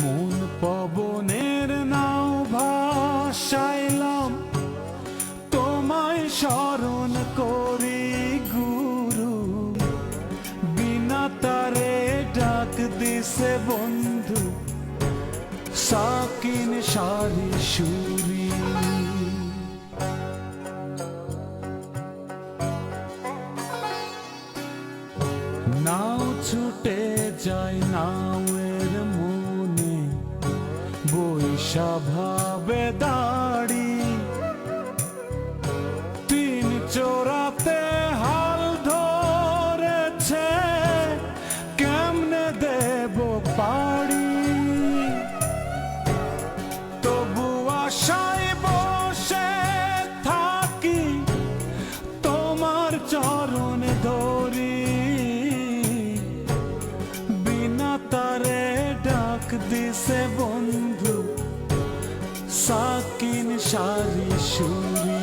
মন পবনের নাও ভাসাইলাম, তোমায় স্মরণ করি গুরু। বিনা তারে ডাক দিছে বন্ধু, সাকিন সারি সুরি। নাও ছুটে যায় নাওয়ের মনে, বৈশা ভাবে দাড়ি। তিন চোরাতে হাল ধরেছে, কেমনে দেব পাড়ি। তবু আশায় বসে থাকি, তোমার চরণ ধরি। বিনা তারে ডাক দিছে বন্ধু, সাকিন সারি সুরি।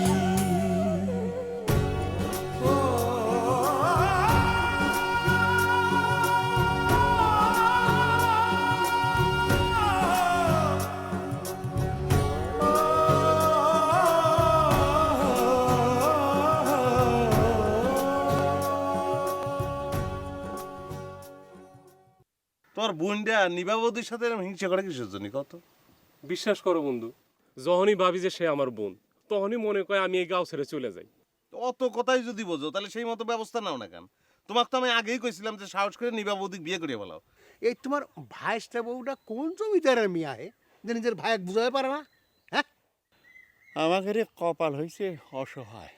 তোর বোনটা নিবাবতীর সাথে এরকম হিংসা করে কিসের জন্য কত? বিশ্বাস করো বন্ধু, যখনই ভাবি যে সে আমার বোন, তখনই মনে করে আমি এই গাঁও ছেড়ে চলে যাই। অত কথাই যদি বোঝো তাহলে সেই মতো ব্যবস্থা নাও না কেন? তোমাকে তো আমি আগেই কইছিলাম যে সাহস করে নিবাবতীকে বিয়ে করিয়ে বলাও। এই তোমার ভাইসটা বউটা কোন জমিদারের মিয়া হে যে নিজের ভাইকে বুঝাতে পারে না? হ্যাঁ, আমাদের কপাল হয়েছে অসহায়,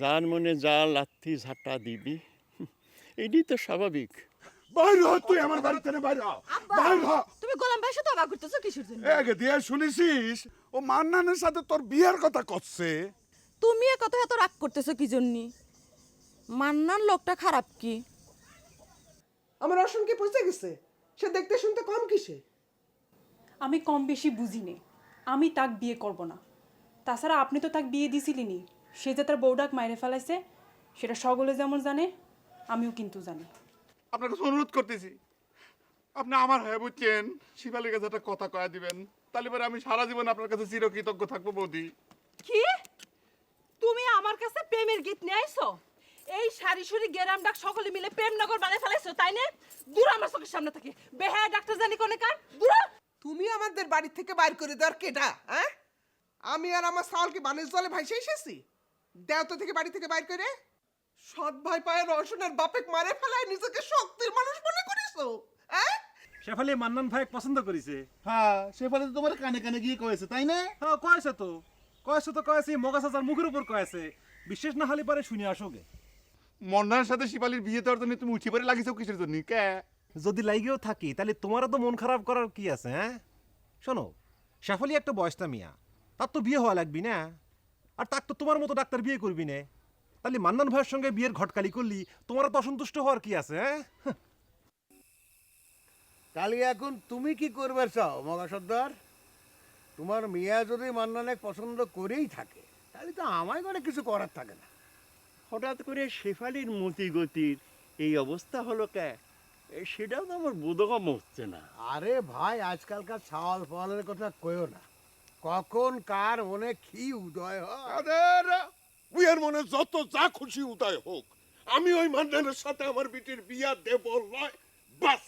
যার মনে যা লাথি ঝাঁটা দিবি এটি তো স্বাভাবিক। বাইর হ, তুই আমার বাড়ি থেকে বাইর হ, বাইর হ। তুমি গোলাম ভাইয়ের সাথে অবাক করতেছো কিসের জন্য? এগে দিয়ে শুনেছিস ও মান্নানের সাথে তোর বিয়ের কথা করছে। তুমি এ কথা এত রাগ করতেছো কি জন্য? মান্নান লোকটা খারাপ কি? আমার অসনকে পৌঁছে গেছে, সে দেখতে শুনতে কম কিসে? আমি কম বেশি বুঝি নে, আমি তাক বিয়ে করব না। তাছাড়া আপনি তো তাক বিয়ে দিছিলেনই, সে যে তার বউডাক মাইরে ফেলাইছে সেটা সকলে যেমন জানে, আমিও কিন্তু জানি। আপনাকে অনুরোধ করতেছি, আপনি আমার হয়ে বুঝছেন, শিবালির কাছে একটা কথা কয়া দিবেন, তাহলে পরে আমি সারা জীবন আপনার কাছে চিরকৃতজ্ঞ থাকবো বৌদি। কি? তুমি আমার কাছে প্রেমের গীত নিয়ে আইছো? এই সারিসুরি গেরাম ডাক সকলে মিলে প্রেমনগর বানায় ফেলাইছো, তাই না? দূর আমার চোখের সামনে থেকে। বেহায়া ডাক্তার জানি কোনে কার, দূর। তুমি আমাদের বাড়ি থেকে বাইর করে দেওয়ার কেটা? হ্যাঁ, আমি আর আমার সাল কি বানের জলে ভাইসে এসেছি? দেওতো থেকে বাড়ি থেকে বাইর করে সৎ ভাই পায়ে রসনের বাপেক মারে ফেলায় নিজেকে শক্তির মানুষ মনে করিছো? হ্যাঁ, শেফালি মান্নান ভাই পছন্দ করেছে। হ্যাঁ, শেফালি তো তোমার কানে কানে গিয়ে কয়েছে, তাই না? হ্যাঁ কয়েছে মগা চাচার মুখের উপর কয়েছে। বিশ্বাস না হলে পারে শুনে আসোগে। মন্নার সাথে শিবালির বিয়ে দেওয়ার জন্য তুমি উঠি পরে লাগিয়েছো কিসের জন্য? কে? যদি লাগেও থাকি তাহলে তোমারও তো মন খারাপ করার কি আছে? হ্যাঁ শোনো, শেফালি একটা বয়সটা মিয়া, তার তো বিয়ে হওয়া লাগবি না। আর তার তো তোমার মতো ডাক্তার বিয়ে করবি না। তাহলে মান্নান ভাইয়ের সঙ্গে বিয়ের ঘটকালি করলি তোমারও তো অসন্তুষ্ট হওয়ার কি আছে? হ্যাঁ, তাহলে এখন তুমি কি করবে চাও মগা সর্দার? তোমার মিয়া যদি মান্নানে পছন্দ করেই থাকে তাহলে তো আমায় করে কিছু করার থাকে না। হঠাৎ করে শেফালির মতি গতির এই অবস্থা হলো কে, সেটাও তো আমার বোধগম্য হচ্ছে না। আরে ভাই, আজকালকার ছাওয়াল ফলের কথা কইও না, কখন কার মনে কি উদয় হয়। তাদের বিয়ের মনে যত যা খুশি উদয় হোক, আমি ওই মান্নানের সাথে আমার বিটির বিয়া দেব নয়, বাস।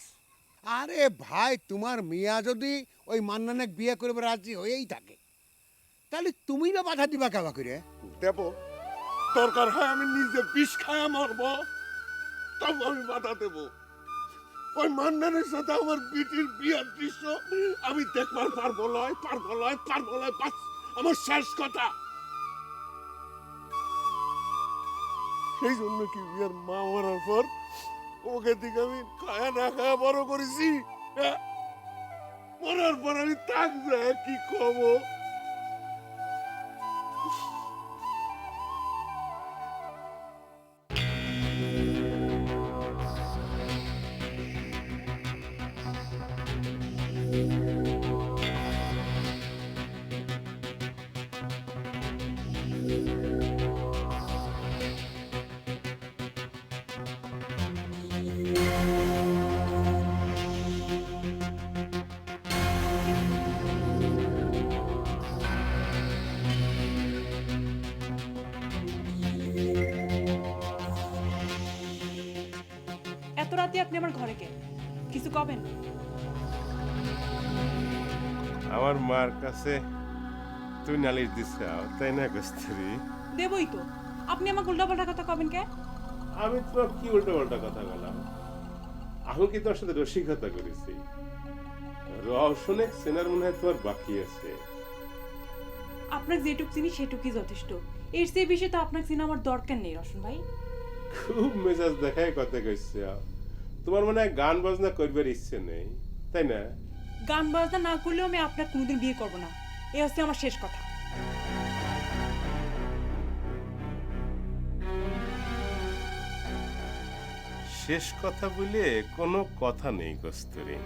আরে ভাই, তোমার মিয়া যদি ওই মান্নানে বিয়ে করবে রাজি হয়েই থাকে তাহলে তুমি না বাধা দিবা কেবা করে? দেব, দরকার হয় আমি নিজে বিষ খায়া মরব, তবু আমি বাধা দেব। ওই মান্নানের সাথে আমার বিটির বিয়ার দৃশ্য আমি দেখবার পারবো লয়, বাস আমার শেষ কথা। সেই জন্য কি বিয়ার মা মরার পর ওকে দিকে আমি খায়া না খায়া বড় করেছি। হ্যাঁ? মরার পর আমি তাক যায় কি কব? আপনি আমার ঘরে কে কিছু কবেন? আমার মার কাছে তুই নালিশ দিছ তাই না কস্তুরি? দেবই তো, আপনি আমাকে উল্টাপাল্টা কথা কবেন কে? আমি তো কি উল্টো পাল্টা কথা বললাম? আমি কি তোর সাথে রসিকতা করেছি? রওশনে সেনার মনে হয় তোমার বাকি আছে। আপনার যেটুক চিনি সেটুকুই যথেষ্ট, এর চেয়ে বেশি তো আপনার চিনা আমার দরকার নেই রোশন ভাই। খুব মেজাজ দেখায় কথা কইছে। তোমার মনে হয় গান বাজনা করবার ইচ্ছে নেই তাই না? গান বাজনা না করলেও আমি আপনার কোনোদিন বিয়ে করব না, এ হচ্ছে আমার শেষ কথা। শেষ কথা বলে কোনো কথা নেই কস্তুরি।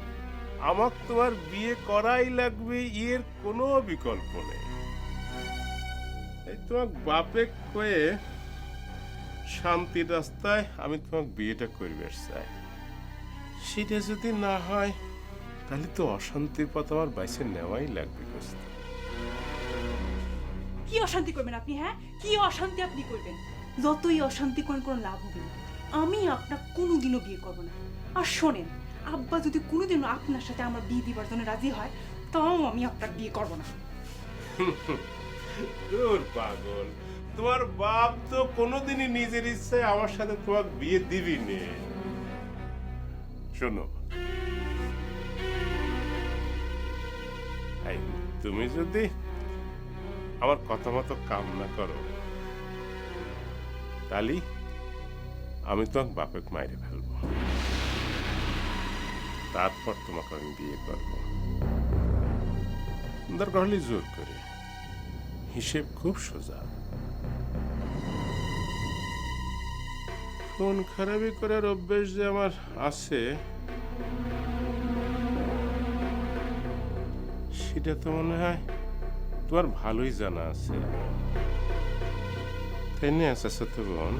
আমার তোমার বিয়ে করাই লাগবে, এর কোনো বিকল্প নেই। এই তোমার বাপে কয়ে শান্তির রাস্তায় আমি তোমাকে বিয়েটা করবে চাই। সেটা যদি না হয় তাহলে তো অশান্তির পথ আমার বাইসে নেওয়াই লাগবে কস্তুরি। কি অশান্তি করবেন আপনি? হ্যাঁ, কি অশান্তি আপনি করবেন? যতই অশান্তি করেন কোনো লাভ হবে না। আমি আপনার কোনোদিনও বিয়ে করব না। আর শোনেন, আব্বা যদি কোনোদিনও আপনার সাথে আমার বিয়ে দিবার জন্য রাজি হয়, তাও আমি আপনার বিয়ে করব না। দূর পাগল, তোমার বাপ তো কোনোদিনই নিজের ইচ্ছায় আমার সাথে তোমাকে বিয়ে দিবি নে। শোনো, এই, তুমি যদি আমার কথা মতো কাম না করো তাহলে আমি তোমাকে বাপেক মাইরে ফেলবো, তারপর তোমাকে আমি বিয়ে করবো। দরকার হলে জোর করে। হিসেব খুব সোজা। ফোন খারাপি করার অভ্যেস যে আমার আছে সেটা তো মনে হয় তোমার ভালোই জানা আছে, তাই না চাচাতো বোন?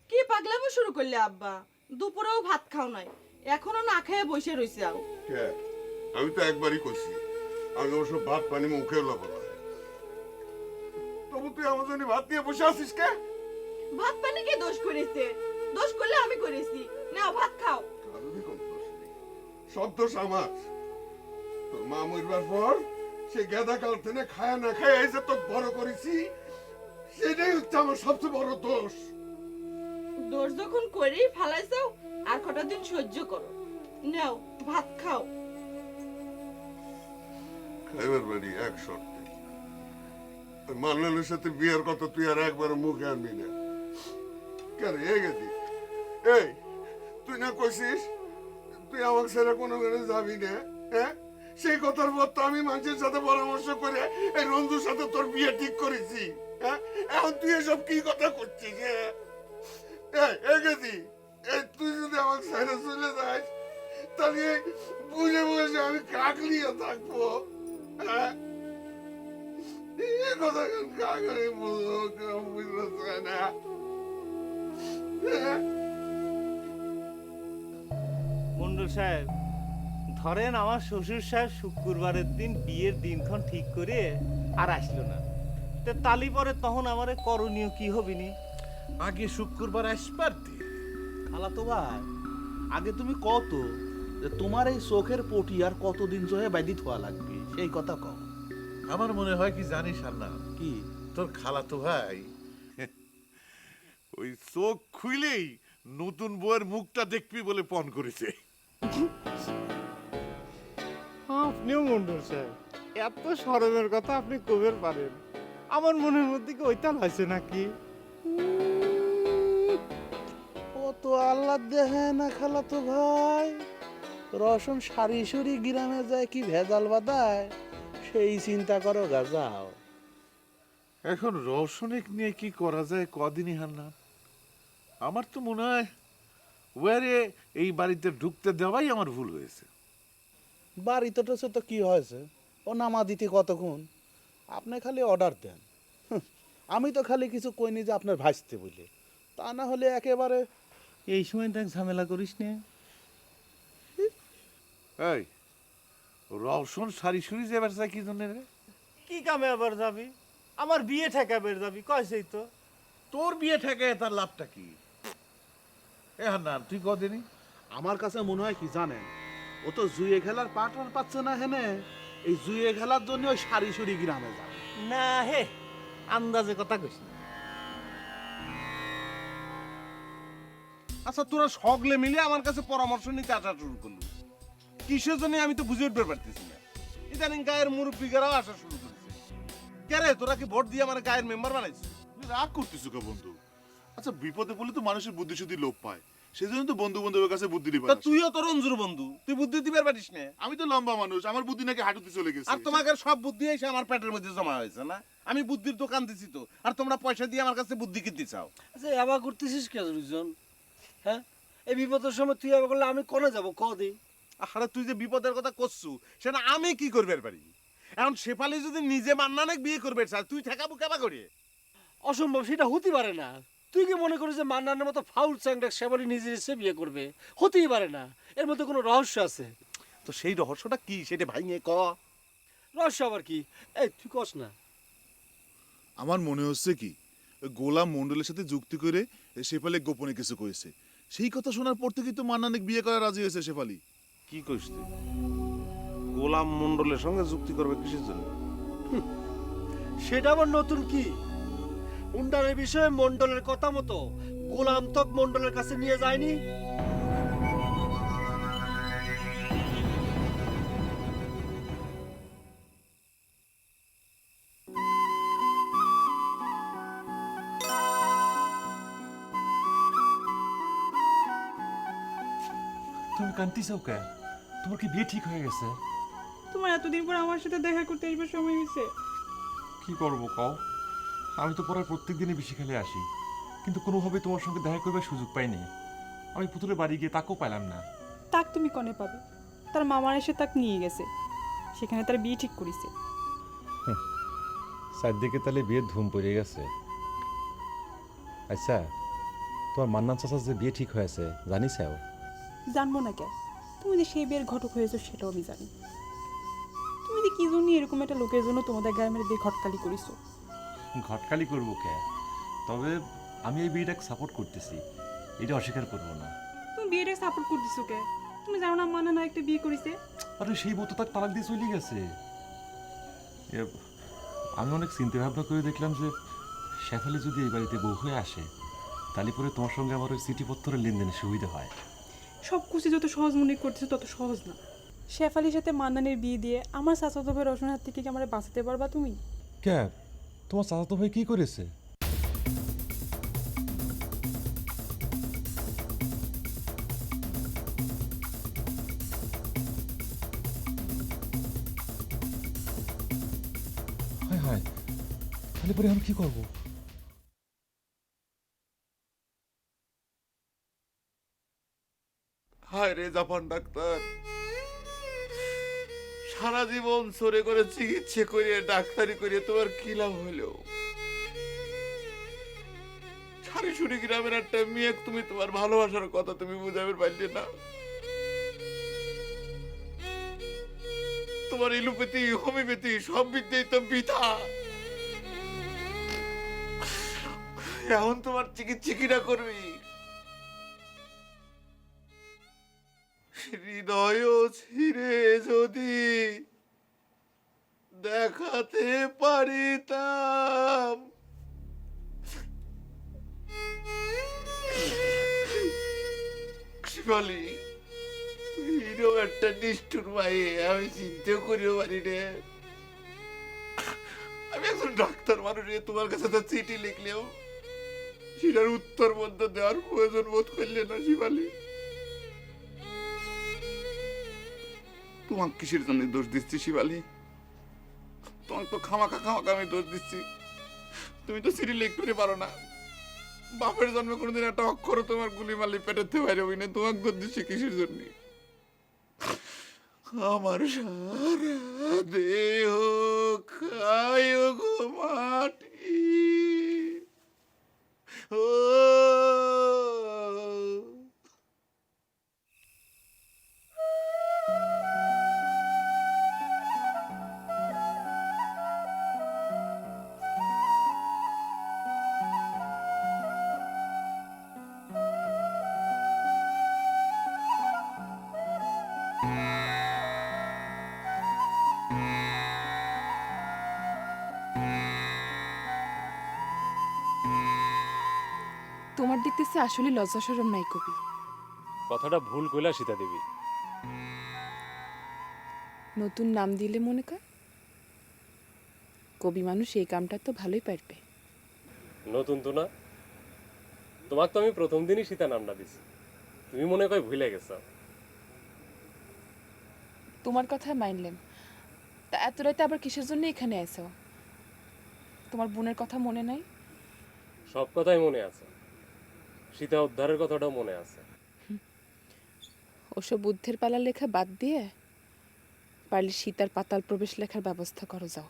কি পাগলামো শুরু করলে আব্বা? দুপুরেও ভাত খাও নাই, এখনো না খেয়ে বসে রইছে। আও আমি তো একবারই করছি, আমি অবশ্য ভাত পানি মুখে লাগাবো না। তবু তুই আমার জন্য ভাত দিয়ে বসে আছিস কে? ভাত পানি কে দোষ করেছে? দোষ করলে আমি করেছি। নাও ভাত খাও। কারোরই কোনো দোষ নেই, সব দোষ আমার। তোর মা মরবার পর সে গেদা কাল থেকে খায়া না খায় এই যে তোকে বড় করেছি, সেটাই হচ্ছে আমার সবচেয়ে বড় দোষ। দোষ যখন করেই ফেলাইছো, আর কটা দিন সহ্য করো। নাও ভাত খাও। খাইবার বাড়ি এক শর্তে, ওই মান্নানের সাথে বিয়ের কথা তুই আর একবার মুখে আনবি না। কেন গেছি? এই তুই না কইছিস তুই আমাকে ছেড়ে কোনো গানে যাবি না? হ্যাঁ, সেই কথার পর তো আমি মানুষের সাথে পরামর্শ করে এই রঞ্জুর সাথে তোর বিয়ে ঠিক করেছি। হ্যাঁ, এখন তুই এসব কি কথা করছিস? এই গেছি, এই তুই যদি আমাকে ছেড়ে চলে যাস তাহলে বুঝে বুঝে আমি কাকলিয়ে থাকবো। হ্যাঁ, এই কথা কাকলি বুঝতে না। মন্ডল সাহেব, ধরেন আমার শ্বশুর সাহেব শুক্রবারের দিন বিয়ের দিনক্ষণ ঠিক করে আর আসলো না, তো তালি পরে তখন আমার করণীয় কি হবিনি? আগে শুক্রবার আসবার দিন। খালাতো ভাই, আগে তুমি কত যে তোমার এই চোখের পটি আর কতদিন জয়ে বাইদি থোয়া লাগবে সেই কথা কও। আমার মনে হয় কি জানিস না, কি তোর খালাতো ভাই ওই চোখ খুইলেই নতুন বউয়ের মুখটা দেখবি বলে পণ করেছে। আপনিও মন্ডল সাহেব এত শরমের কথা আপনি কবের পারেন? আমার মনের মধ্যে কি ওইতাল হয়েছে নাকি? ও তো আল্লাহ দেখে না খালাতো ভাই, রসম সারি সুরি গ্রামে যায় কি ভেজাল বাদায় সেই চিন্তা করো গা যাও। এখন রওশনিক নিয়ে কি করা যায় কদিনই হান্না। আমার তো মনে হয় ওয়ারে এই বাড়িতে ঢুকতে দেওয়াই আমার ভুল হয়েছে। বাড়িতে তো কি হয়েছে, ও নামা দিতে কতক্ষণ, আপনি খালি অর্ডার দেন। আমি তো খালি কিছু কইনি যে আপনার ভাসতে বলে, তা না হলে একেবারে। এই সময় দেখ ঝামেলা করিস নে। এই রওশন সারি সুরি যাবার চাই কি জন্য রে? কি কামে আবার যাবি? আমার বিয়ে ঠেকাবের যাবি কয়সেই তো। তোর বিয়ে ঠেকায় তার লাভটা কি? এ হান্না তুই কদিনই আমার কাছে মনে হয় কি জানেন, ও তো জুয়ে খেলার পার্টনার পাচ্ছে না হেনে, এই জুয়ে খেলার জন্য ওই সারি সুরি গ্রামে যাবে। না হে, আন্দাজে কথা কইস না। আচ্ছা তোরা সকলে মিলে আমার কাছে পরামর্শ নিতে আসা শুরু করলো, কিসের জন্য আমি তো বুঝে উঠতে পারতেছি না। ইদানিং গায়ের মুরব্বীরাও আসা শুরু করেছে। কে রে, তোরা কি ভোট দিয়ে আমার গায়ের মেম্বার বানাইছিস? রাগ করতেছো কে বন্ধু? আচ্ছা বিপদে পড়লে তো মানুষের বুদ্ধি শুদ্ধি লোপ পায়, সেজন্য তো বন্ধু বান্ধবের কাছে বুদ্ধি দিবা। তা তুইও তো রঞ্জুর বন্ধু, তুই বুদ্ধি দিবার পারিস না। আমি তো লম্বা মানুষ, আমার বুদ্ধি নাকি হাঁটুতে চলে গেছে। আর তোমাকে সব বুদ্ধি এসে আমার পেটের মধ্যে জমা হয়েছে না। আমি বুদ্ধির দোকান দিছি তো, আর তোমরা পয়সা দিয়ে আমার কাছে বুদ্ধি কিনতে চাও। আচ্ছা আবার করতেছিস কে দুজন? হ্যাঁ, এই বিপদের সময় তুই আবার করলে আমি কোনে যাবো কদি? আরে তুই যে বিপদের কথা করছু, সেটা আমি কি করবে পারি? এখন শেফালি যদি নিজে মান্নানে বিয়ে করবে চায়, তুই ঠেকাবো কেবা করে? অসম্ভব, সেটা হতে পারে না। তুই কি মনে করিস যে মান্নানের মতো ফাউল চ্যাংটা শেফালি নিজে এসে বিয়ে করবে? হতেই পারে না, এর মধ্যে কোনো রহস্য আছে। তো সেই রহস্যটা কি সেটা ভাইঙে ক। রহস্য আবার কি? এই তুই কস না। আমার মনে হচ্ছে কি ওই গোলাম মন্ডলের সাথে যুক্তি করে শেফালি গোপনে কিছু করেছে। সেই কথা শোনার পর থেকেই তো মান্নানিক বিয়ে করা রাজি হয়েছে শেফালি। কি কইস তুই? গোলাম মন্ডলের সঙ্গে যুক্তি করবে কিসের জন্য? সেটা আবার নতুন কি? উন্ডারের বিষয়ে মন্ডলের কথা মতো গোলাম তক মন্ডলের কাছে নিয়ে যায়নি? তুমি কান্তিছাও কে? তোমার কি বিয়ে ঠিক হয়ে গেছে? তোমার এতদিন পর আমার সাথে দেখা করতে আসবার সময় হয়েছে। কি করবো কও? আমি তো পড়ার প্রত্যেক দিনই বেশি খেলে আসি, কিন্তু কোনোভাবে তোমার সঙ্গে দেখা করবার সুযোগ পাইনি। আমি পুতুলের বাড়ি গিয়ে তাকেও পেলাম না। তাক তুমি কনে পাবে? তার মামার এসে তাক নিয়ে গেছে, সেখানে তার বিয়ে ঠিক করেছে। চারদিকে তাহলে বিয়ের ধুম পড়ে গেছে। আচ্ছা, তোমার মান্নান চাচার যে বিয়ে ঠিক হয়েছে জানিসাও? জানবো না কেন? তুমি যে সেই বিয়ের ঘটক হয়েছো সেটাও আমি জানি। তুমি যে কি জন্য এরকম একটা লোকের জন্য তোমাদের গ্রামের বিয়ে ঘটকালি করিছো। ঘটকালি করবো কে? তবে আমি এই বিয়েটাকে সাপোর্ট করতেছি, এটা অস্বীকার করবো না। তুমি বিয়েটাকে সাপোর্ট করতেছো কে? তুমি জানো না মান্নান একটা বিয়ে করেছে? আরে সেই বউ তো তার তালাক দিয়ে চলে গেছে। আমি অনেক চিন্তা ভাবনা করে দেখলাম যে শেফালি যদি এই বাড়িতে বউ হয়ে আসে, তাহলে পরে তোমার সঙ্গে আমার ওই চিঠিপত্রের লেনদেনের সুবিধা হয়। সব কিছু যত সহজ মনে করতেছো তত সহজ না। শেফালির সাথে মান্নানের বিয়ে দিয়ে আমার চাচাতো ভাই রোশনের হাত থেকে কি আমার বাঁচাতে পারবা তুমি? কে? তোমার চাচাতো ভাই কি করেছে? হায় হায়, তাহলে পরে আমি কি করবো? হায় রে জাপান ডাক্তার, সারা জীবন সরে করে চিকিৎসা করিয়ে ডাক্তারি করিয়ে তোমার কি লাভ হইলো? সারিসুরি গ্রামের একটা মেয়ে তুমি তোমার ভালোবাসার কথা তুমি বুঝাবে পারলে না। তোমার এলোপ্যাথি হোমিওপ্যাথি সব বিদ্যেই তো বৃথা। এখন তোমার চিকিৎসা কিনা করবি? হৃদয় ছিঁড়ে যদি দেখাতে পারিতাম, শিবালি এরকম একটা নিষ্ঠুর ভাই আমি চিন্তাও করিও পারি রে। আমি একজন ডাক্তার মানুষ, তোমার কাছে তো চিঠি লিখলেও সেটার উত্তর বন্ধ দেওয়ার প্রয়োজন বোধ করলে না শিবালি। তোমাকে কিসের জন্য দোষ দিচ্ছি শিবালি? তোমাকে তো খামাখা আমি দোষ দিচ্ছি। তুমি তো চিঠি লিখতে পারো না, বাপের জন্মে কোনোদিন একটা অক্ষর তোমার গুলি মারলি পেটের থেকে বাইরে হই না, তোমাকে দোষ দিচ্ছি কিসের জন্য? আমার সারা দেহ খায় গো মাটি, ও তোমার দেখতেছে আসলে লজ্জা শরম নাই কবি। কথাটা ভুল কইলা সীতা দেবী। নতুন নাম দিলে মনে কর কবি মানুষ এই কামটা তো ভালোই পারবে। নতুন তো না, তোমাকে তো আমি প্রথম দিনই সীতা নামটা দিছি, তুমি মনে কয় ভুলে গেছো। তোমার কথা মানলাম, তা এত রাতে আবার কিসের জন্য এখানে আইছো? তোমার বোনের কথা মনে নাই? সব কথাই মনে আছে, সীতা উদ্ধারের কথাটাও মনে আছে। ওসব বুদ্ধের পালা লেখা বাদ দিয়ে পারলে সীতার পাতাল প্রবেশ লেখার ব্যবস্থা করো যাও।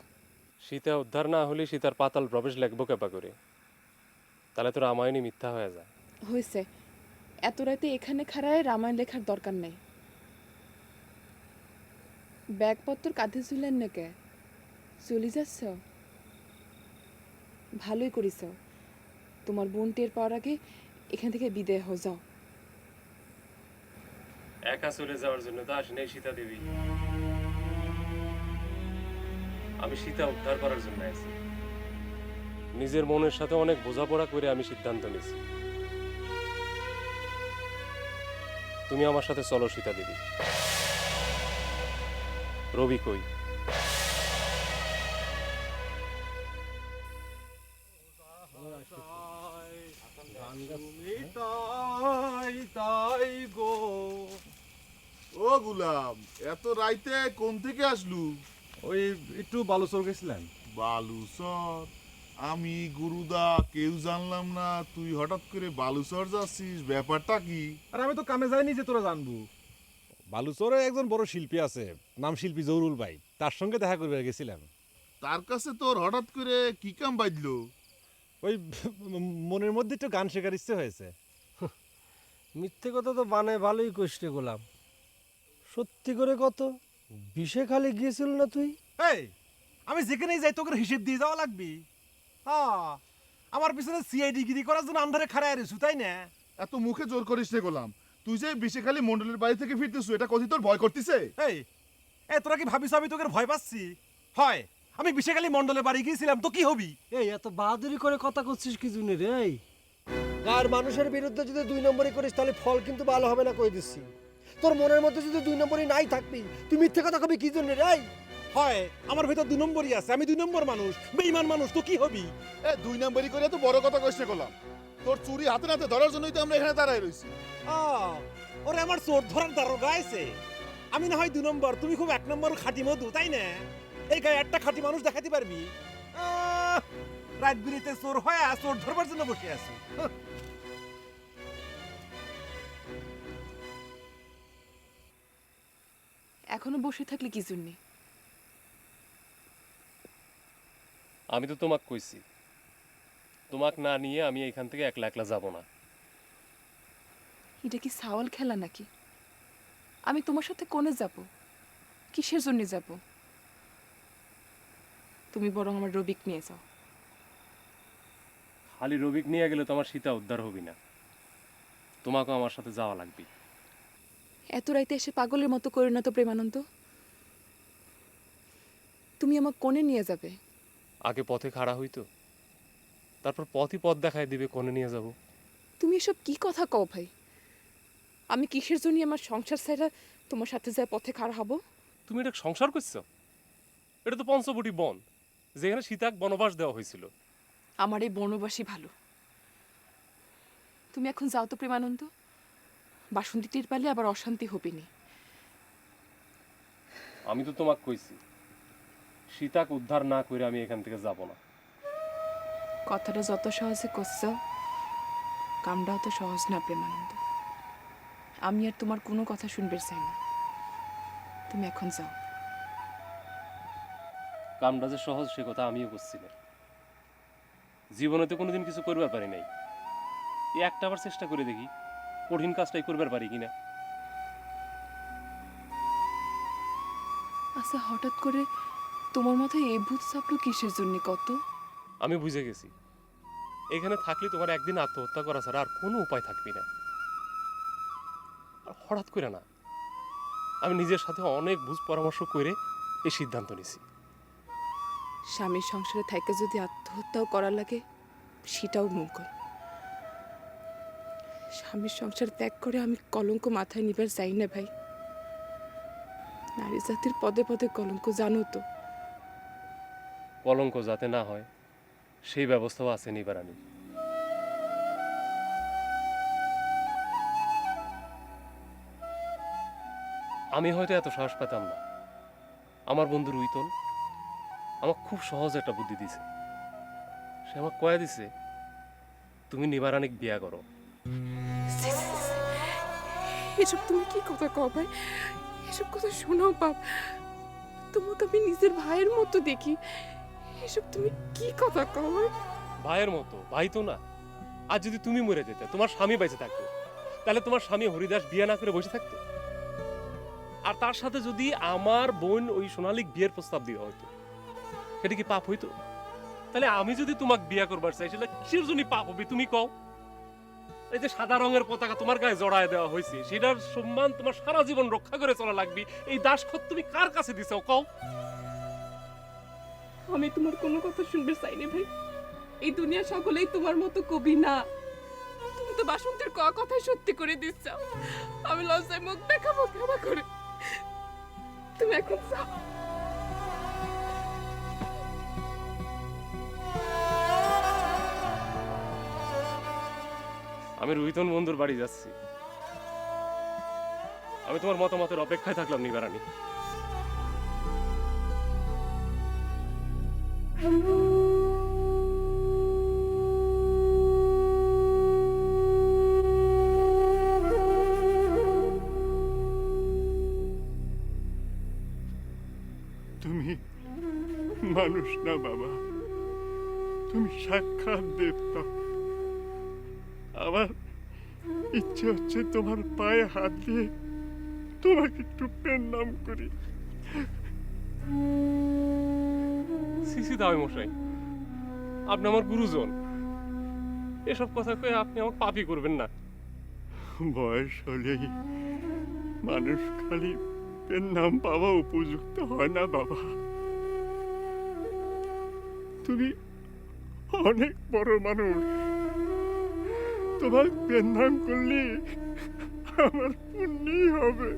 সীতা উদ্ধার না হলে সীতার পাতাল প্রবেশ লেখবো কেপা করে? তাহলে তো রামায়ণই মিথ্যা হয়ে যায়। হয়েছে, এত রাতে এখানে খাড়ায় রামায়ণ লেখার দরকার নেই। ব্যাগপত্র কাঁধে ঝুলেন না কে? চলে যাচ্ছ? ভালোই করিস, তোমার বোন টের পাওয়ার আগে এখান থেকে বিদায় হয়ে যাও। একা চলে যাওয়ার জন্য তো আসি নাই সীতা দেবী, আমি সীতা উদ্ধার করার জন্য আছি। নিজের মনের সাথে অনেক বোঝাপড়া করে আমি সিদ্ধান্ত নিয়েছি, তুমি আমার সাথে চলো সীতা দেবী। রবি কই? তাই গো। ও গুলাম, এত রাইতে কোন থেকে আসলু? ওই একটু বালুচর গেছিলেন। বালুচর? আমি গুরুদা কেউ জানলাম না, তুই হঠাৎ করে বালুচর যাচ্ছিস, ব্যাপারটা কি? আর আমি তো কামে যাইনি যে তোরা জানবো। বালুচরে একজন বড় শিল্পী আছে, নাম শিল্পী জহুরুল ভাই, তার সঙ্গে দেখা করবে গেছিলাম। তার কাছে তোর হঠাৎ করে কি কাম বাজলো? ওই মনের মধ্যে একটু গান শেখার ইচ্ছে হয়েছে। মিথ্যে কথা তো বানায় ভালোই কষ্টে গোলাম, সত্যি করে কত বিষে খালি গিয়েছিল না তুই? এই, আমি যেখানেই যাই তোকে হিসেব দিয়ে যাওয়া লাগবি। হ্যাঁ, আমার পিছনে সিআইডি গিরি করার জন্য আন্ধারে খাড়ায় রেছু, তাই না? এত মুখে জোর করিস রে গোলাম, তুই যে বিশেখালী মন্ডলের বাড়ি থেকে ফিরতেছু, এটা কথিত তোর ভয় করতেছে? এই তোরা কি ভাবিস আমি তোকে ভয় পাচ্ছি? হয়, আমি বিশেখালী মন্ডলের বাড়ি গিয়েছিলাম তো কি হবি? এই এত বাহাদুরি করে কথা করছিস কি জন্য রে? এই গার মানুষের বিরুদ্ধে যদি 2 নম্বরই করিস তাহলে ফল কিন্তু ভালো হবে না, কই দিচ্ছি। তোর মনের মধ্যে যদি 2 নম্বরই নাই থাকবি, তুই মিথ্যে কথা কবি কি জন্য রে? হয়, আমার ভেতর 2 নম্বরই আছে, আমি 2 নম্বর মানুষ, বেঈমান মানুষ, তো কি হবি? 2 নম্বরই করে তো বড় কথা কইছ গোলাম, তোর চুরি হাতে নাতে ধরার জন্যই তো আমরা এখানে দাঁড়ায় রইছি। ওরে আমার চোর ধরার দারোগা আছে, আমি না হয় 2 নম্বর, তুমি খুব 1 নম্বর খাঁটি মধু, তাই না? এই গায়ে একটা খাঁটি মানুষ দেখাতে পারবি? রাত বিরিতে চোর হয় চোর ধরবার জন্য বসে আছি। এখনো বসে থাকলে কি জন্যে? আমি তো তোমাক কইছি, তোমাক না নিয়ে আমি এখান থেকে একলা একলা যাব না। এটা কি সাওয়াল খেলা নাকি? আমি তোমার সাথে কোনে যাব? কিসের জন্য যাব? তুমি বরং আমার রবিক নিয়ে যাও। খালি রবিক নিয়ে গেলে তো আমার সীতা উদ্ধার হবি না, তোমাকেও আমার সাথে যাওয়া লাগবে। এত রাইতে এসে পাগলের মতো করে না তো প্রেমানন্দ। তুমি আমাকে কোনে নিয়ে যাবে? আগে পথে খাড়া হইতো, তারপর পথই পথ দেখায় দিবে কোনে নিয়ে যাব। তুমি এসব কি কথা কও ভাই? আমি কিসের জন্য আমার সংসার ছেড়ে তোমার সাথে যায় পথে খাড়া হব? তুমি এটা সংসার করছো? এটা তো পঞ্চবটি বন, যেখানে সীতাক বনবাস দেওয়া হয়েছিল। আমার এই বনবাসী ভালো। তুমি এখন যাও তো প্রেমানন্দ, বাসন্তী তীর পালে আবার অশান্তি হবে নি। আমি তো তোমাকে কইছি, সীতাক উদ্ধার না করে আমি এখান থেকে যাব না। কথাটা যত সহজে করছ, কামটাও তো সহজ না প্রেমানন্দ। আমি আর তোমার কোনো কথা শুনবে চাই না, তুমি এখন যাও। কামটা যে সহজ সে কথা আমিও করছি না। জীবনে তো কোনোদিন কিছু করবার পারি নাই, এই একটা আবার চেষ্টা করে দেখি কঠিন কাজটাই করবার পারি কিনা। আচ্ছা, হঠাৎ করে তোমার মাথায় এই ভূত চাপলো কিসের জন্য কত? আমি বুঝে গেছি, এখানে থাকলে তোমার একদিন আত্মহত্যা করা ছাড়া আর কোনো উপায় থাকবে না। আর হঠাৎ করে না, আমি নিজের সাথে অনেক বুঝ পরামর্শ করে এই সিদ্ধান্ত নিছি। স্বামীর সংসারে থাইকে যদি আত্মহত্যাও করা লাগে সেটাও মঙ্গল। স্বামীর সংসার ত্যাগ করে আমি কলঙ্ক মাথায় নিবার চাই না ভাই। নারী জাতির পদে পদে কলঙ্ক, জানো তো। কলঙ্ক যাতে না হয় সেই ব্যবস্থাও আছে নিবার আমি। আমি হয়তো এত সাহস পেতাম না, আমার বন্ধু রুইতন আমাকে খুব সহজ একটা বুদ্ধি দিছে। সে আমাকে কয়ে দিছে, তুমি নিবারানিক বিয়া করো। এসব তুমি কি কথা কও ভাই? এসব কথা শোনাও বাপ, তোমাকে আমি নিজের ভাইয়ের মতো দেখি। এসব তুমি কি কথা কও? ভাইয়ের মতো? ভাই তো না। আর যদি তুমি মরে যেতে, তোমার স্বামী বেঁচে থাকতো, তাহলে তোমার স্বামী হরিদাস বিয়ে না করে বসে থাকতো? আর তার সাথে যদি আমার বোন ওই সোনালিক বিয়ের প্রস্তাব দেওয়া হতো, সেটা কি পাপ হইতো? তাহলে আমি যদি তোমাকে বিয়ে করবার চাই, সেটা কিসের জন্য পাপ হবে তুমি কও? এই যে সাদা রঙের পতাকা তোমার গায়ে জড়ায় দেওয়া হয়েছে, সেটার সম্মান তোমার সারা জীবন রক্ষা করে চলা লাগবে, এই দাসখত তুমি কার কাছে দিছো কও? আমি তোমার কোনো কথা শুনবে চাই না ভাই। এই দুনিয়া সকলেই তোমার মতো কবি না। তুমি তো বাসন্তীর কথাই সত্যি করে দিচ্ছ। আমি লজ্জায় মুখ দেখাবো ক্ষমা করে। তুমি এখন যাও। আমি রুহিতন বন্ধুর বাড়ি যাচ্ছি। আমি তোমার মতামতের অপেক্ষায় থাকলাম নিবারানি। তুমি মানুষ না বাবা, তুমি সাক্ষাৎ দেবতা। আমার ইচ্ছে হচ্ছে তোমার পায়ে হাত দিয়ে তোমাকে একটু প্রণাম করি। সিসি দাওয়াই মশাই, আপনি আমার গুরুজন, এসব কথা কয়ে আপনি আমাকে পাপি করবেন না। বয়স হলেই মানুষ খালি নাম পাওয়া উপযুক্ত হয় না বাবা। তুমি অনেক বড় মানুষ, তোমার নাম করলে আমার পুণ্যই হবে।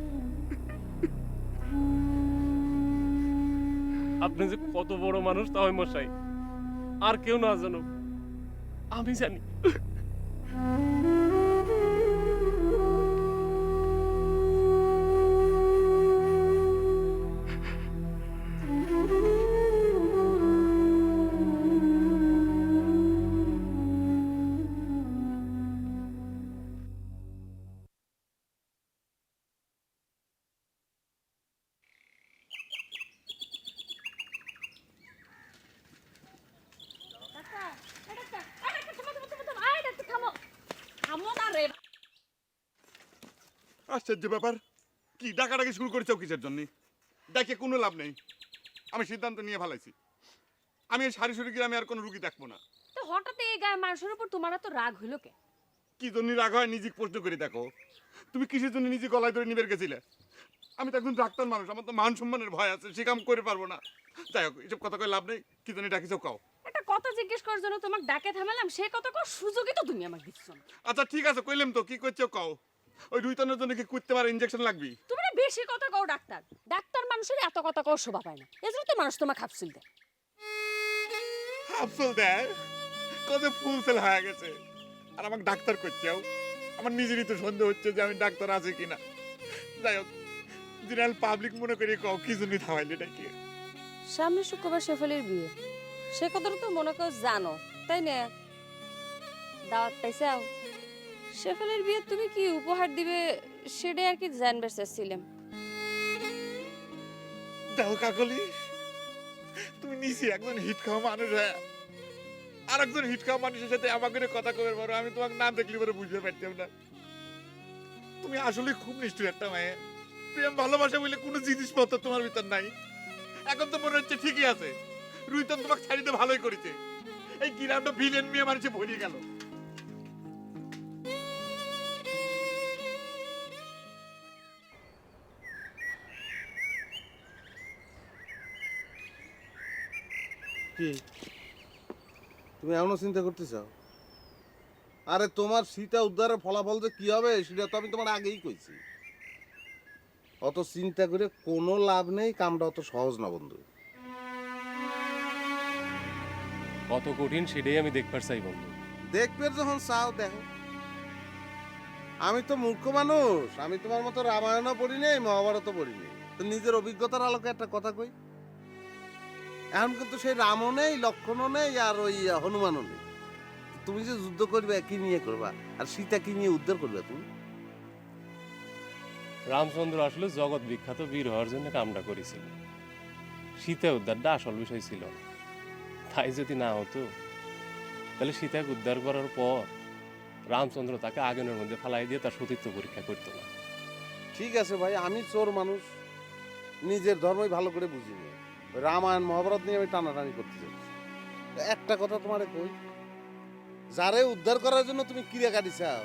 আপনি যে কত বড় মানুষ তাই মশাই আর কেউ না জানো, আমি জানি। আশ্চর্য ব্যাপার, কি ডাকাডাকি শুরু করেছো কিসের জন্য? ডাকে কোনো লাভ নেই। আমি সিদ্ধান্ত নিয়ে ফেলাইছি, আমি এই সারি সুরি গ্রামে আর কোনো রুগী দেখবো না। তো হঠাৎ এই গায়ে মানুষের উপর তোমার তো রাগ হইল কে? কি জন্য রাগ হয় নিজে প্রশ্ন করে দেখো। তুমি কিসের জন্য নিজে গলায় ধরে নিবে গেছিলে? আমি তো একজন ডাক্তার মানুষ, আমার তো মান সম্মানের ভয় আছে, সে কাম করে পারবো না। যাই হোক, এসব কথা কয়ে লাভ নেই। কি জন্য ডাকিছো কাও? একটা কথা জিজ্ঞেস করার জন্য তোমাকে ডাকে থামালাম, সে কথা কর সুযোগই তো তুমি আমাকে দিচ্ছ না। আচ্ছা ঠিক আছে, কইলাম তো, কি করছো কাও? ওই রুইতনের জন্য কি করতে পারে ইনজেকশন লাগবে? তুমি না বেশি কথা কও ডাক্তার। ডাক্তার মানুষের এত কথা কও শোভা পায় না, এজন্য তো মানুষ তোমাকে হাফসিল দেয়। হাফসিল দেয়? কত ফুল সেল হয়ে গেছে, আর আমাকে ডাক্তার করছেও। আমার নিজেরই তো সন্দেহ হচ্ছে যে আমি ডাক্তার আছে কিনা। যাই হোক, জেনারেল পাবলিক মনে করি কও কি জন্য থামাইলে নাকি? সামনে শুক্রবার শেফালির বিয়ে, সে কথাটা তো মনে করো জানো। তাই না? দাওয়াত পাইছাও? শেফালির বিয়ে তুমি কি উপহার দিবে সেটাই আর কি জানবার চাচ্ছিলাম। দেখো কাকলি, তুমি নিচে একজন হিট খাওয়া মানুষ আর একজন হিট খাওয়া মানুষের সাথে আমাকে কথা কবে পারো, আমি তোমাকে না দেখলে পরে বুঝতে পারতাম না। তুমি আসলে খুব নিষ্ঠুর একটা মেয়ে। প্রেম ভালোবাসা বলে কোনো জিনিসপত্র তোমার ভিতর নাই। এখন তো মনে হচ্ছে ঠিকই আছে, রুইতন তোমাকে ছাড়িতে ভালোই করেছে। এই গ্রামটা ভিলেন মেয়ে মানুষে ভরিয়ে গেল। কি তুমি এমনও চিন্তা করতে চাও? আরে তোমার সীতা উদ্ধারের ফলাফল যে কি হবে সেটা তো আমি তোমার আগেই কইছি। অত চিন্তা করে কোনো লাভ নেই, কামটা অত সহজ না বন্ধু। কত কঠিন সেটাই আমি দেখবার চাই বন্ধু। দেখবে যখন চাও দেখো। আমি তো মূর্খ মানুষ, আমি তোমার মতো রামায়ণও পড়ি নেই, মহাভারতও পড়ি নেই। তো নিজের অভিজ্ঞতার আলোকে একটা কথা কই, এখন কিন্তু সেই রামও নেই, লক্ষণও নেই, আর ওই হনুমানও নেই। তুমি যে যুদ্ধ করবে কি নিয়ে করবা, আর সীতা কি নিয়ে উদ্ধার করবে তুমি? রামচন্দ্র আসলে জগৎ বিখ্যাত বীর হওয়ার জন্য কামটা করেছিল, সীতা উদ্ধারটা আসল বিষয় ছিল। তাই যদি না হতো তাহলে সীতাকে উদ্ধার করার পর রামচন্দ্র তাকে আগুনের মধ্যে ফালাই দিয়ে তার সতীত্ব পরীক্ষা করতো না। ঠিক আছে ভাই, আমি চোর মানুষ, নিজের ধর্মই ভালো করে বুঝিনি। রামায়ণ মহাভারত নিয়ে আমি টানাটানি করতে চাচ্ছি। একটা কথা তোমারে কই, যারে উদ্ধার করার জন্য তুমি ক্রিয়া কাটিছাও,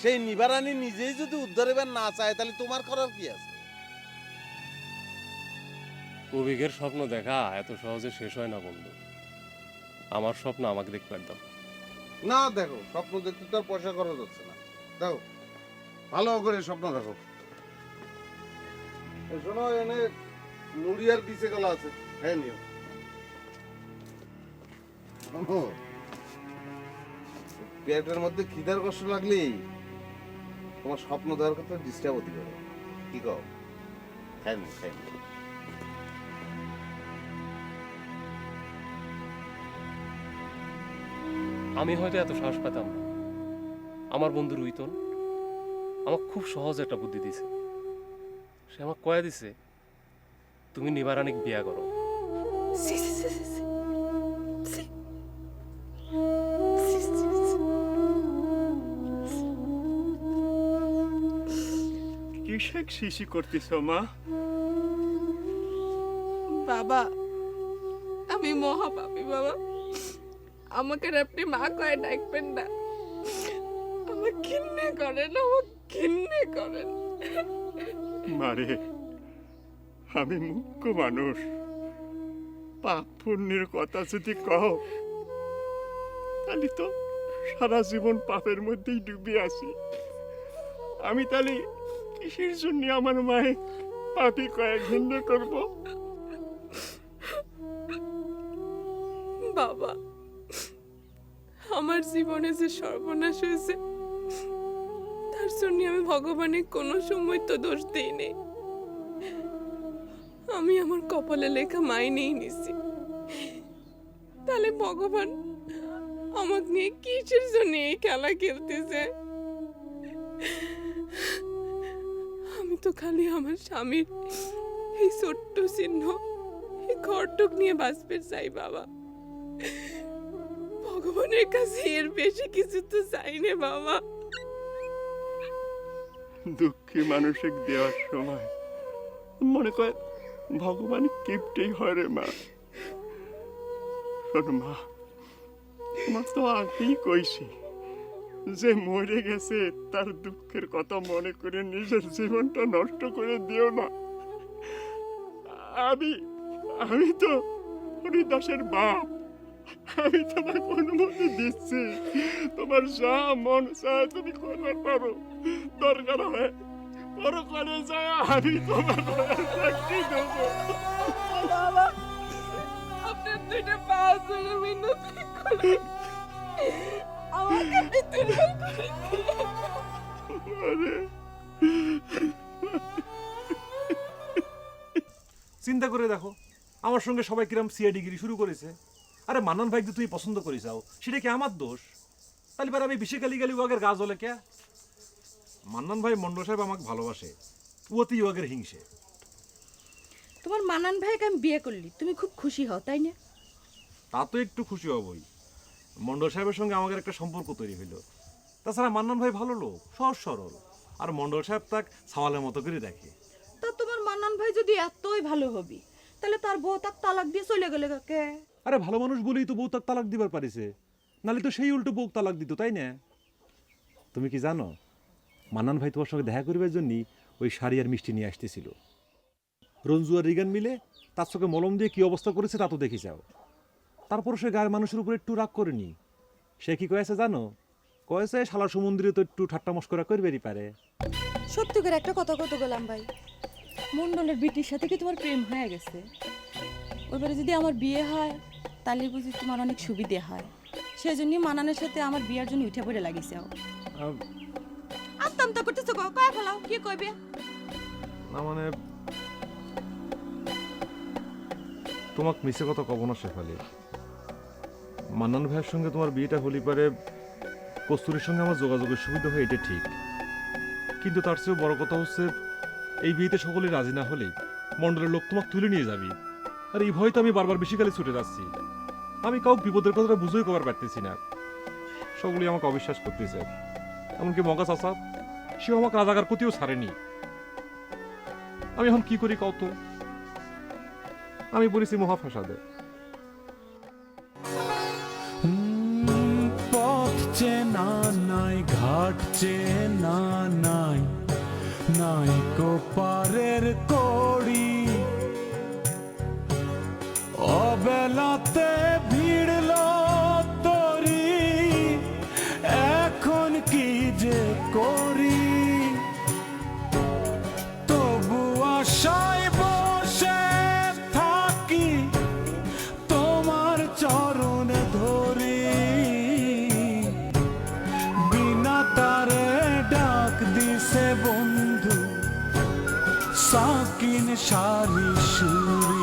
সেই নিবারানি নিজেই যদি উদ্ধার এবার না চায় তাহলে তোমার করার কি আছে? কবিকের স্বপ্ন দেখা এত সহজে শেষ হয় না বন্ধু। আমার স্বপ্ন আমাকে দেখবার দাও। না দেখো, স্বপ্ন দেখতে তো আর পয়সা করা যাচ্ছে না। দেখো ভালো করে স্বপ্ন দেখো। শোনো, এনে মুড়ি আর বিচে গলা আছে, হ্যাঁ নিও। পেটের মধ্যে খিদার কষ্ট লাগলেই তোমার স্বপ্ন দেওয়ার কথা ডিস্টার্ব হতে পারে। কি কও? খাই নি খাই নি। আমি হয়তো এত সাহস পেতাম না। আমার বন্ধু রুইতন আমাকে খুব সহজ একটা বুদ্ধি দিছে। সে আমাকে কয়া দিছে, তুমি নিবারানিক বিয়া করো। কিসেক শিশি করতেছ মা? বাবা, আমি মহাপাপী বাবা, আমাকে আর আপনি মা কয়ে ডাকবেন না। আমার ঘৃণা করেন, আমার ঘৃণা করেন। মারে, আমি মুখ্য মানুষ, পাপ পুণ্যের কথা যদি কও তাহলে তো সারা জীবন পাপের মধ্যেই ডুবে আছি। আমি তাহলে কিসের জন্য আমার মায়ে পাপি কয়েক ঘৃণা করব? বাবা, আমার জীবনে যে সর্বনাশ হয়েছে তার জন্য আমি ভগবানের কোনো সময় তো দোষ দিই নেই। আমি আমার কপালে লেখা মাইনেই নিছি। তাহলে ভগবান আমাকে নিয়ে কিসের জন্য এই খেলা খেলতেছে? আমি তো খালি আমার স্বামীর এই ছোট্ট চিহ্ন, এই ঘরটুক নিয়ে বাঁচতে চাই বাবা। ভগবানের কাছে এর বেশি কিছু তো চাই না বাবা। দুঃখী মানুষকে দেওয়ার সময় মনে করে ভগবান কিপটেই হয় রে মা। শোন মা, তোমার তো আগেই কইছি যে মরে গেছে তার দুঃখের কথা মনে করে নিজের জীবনটা নষ্ট করে দিও না। আমি তো হরিদাসের বাপ, আমি তোমাকে অনুমতি দিচ্ছি, তোমার যা মন চায় তুমি করবার পারো। দরকার হয় পরকালে যায় আমি তোমার চাকরি দেবো। বাবা, আপনার দুইটা পা ধরে মিনতি করে আমাকে বিতরণ করে আরে চিন্তা করে দেখো, আমার সঙ্গে সবাই কিরম সিআইডিগিরি শুরু করেছে। আরে মান্নান ভাই তুই পছন্দ করি যাও সেটা কি আমার দোষ? তাহলে পরে আমি বেশি গালি ওয়াগের গা জ্বলে কে? মান্নান ভাই মন্ডল সাহেব আমাকে ভালোবাসে, ওতেই ওয়াগের হিংসে। তোমার মান্নান ভাইকে আমি বিয়ে করলি, তুমি খুব খুশি হও তাই না? তা তো একটু খুশি হবই, মন্ডল সাহেবের সঙ্গে আমাদের একটা সম্পর্ক তৈরি হইল। তাছাড়া মান্নান ভাই ভালো লোক, সহজ সরল, আর মন্ডল সাহেব তাক সাওয়ালের মতো করে দেখে। তা তোমার মান্নান ভাই যদি এতই ভালো হবি, তাহলে তার বউ তাক তালাক দিয়ে চলে গেলে কাকে? আরে ভালো মানুষ বলেই তো বউ তাক তালাক দিবার পারিছে, নালে তো সেই উল্টো বউ তালাক দিত, তাই না? তুমি কি জানো মান্নান ভাই তোমার সঙ্গে দেখা করিবার জন্যই ওই শাড়ি আর মিষ্টি নিয়ে আসতেছিল। রঞ্জু আর রিগান মিলে তার চোখে মলম দিয়ে কি অবস্থা করেছে তা তো দেখি যাও। তারপর সে গায়ের মানুষের উপর একটু রাগ করেনি। সে কি কয়েছে জানো? কয়েছে শালা সমুদ্রে তো একটু ঠাট্টা মস্করা করবেরই পারে। সত্যি করে একটা কথা কত গোলাম ভাই, মন্ডলের বিটির সাথে কি তোমার প্রেম হয়ে গেছে? ওইবারে যদি আমার বিয়ে হয় তাহলে বুঝি তোমার অনেক সুবিধে হয়, সেজন্যই মানানের সাথে আমার বিয়ের জন্য উঠে পড়ে লাগিছে। আস্তে আমতা করতেছো, কয়া ফেলাও, কি কইবে? না মানে তোমাকে মিশে কথা কব না শেফালি। মান্নান ভাইয়ের সঙ্গে তোমার বিয়েটা হলি পারে কস্তুরীর সঙ্গে আমার যোগাযোগের সুবিধা হয়, এটা ঠিক। কিন্তু তার চেয়েও বড় কথা হচ্ছে এই বিয়েতে সকলে রাজি না হলে মন্ডলের লোক তোমাকে তুলে নিয়ে যাবি। আর এই ভয় তো আমি বারবার বেশি কালে ছুটে যাচ্ছি। আমি কাউ বিপদের কথাটা বুঝেই কবার পারতেছি না। সকলে আমাকে অবিশ্বাস করতেছে, এমনকি মগা চাচা সে আমাকে রাজাকার প্রতিও ছাড়েনি। আমি এখন কি করি কত? আমি বলেছি মহা ফাসাদে। পথ চেনা নাই, ঘাট চেনা নাই, নাই কোপারের কড়ি, অবেলাতে ভিড়ল তরি, এখন কি যে করি? তবু আশায় বসে থাকি, তোমার চরণ ধরি, বিনা তারে ডাক দিছে বন্ধু, সাকিন সারি সুরি।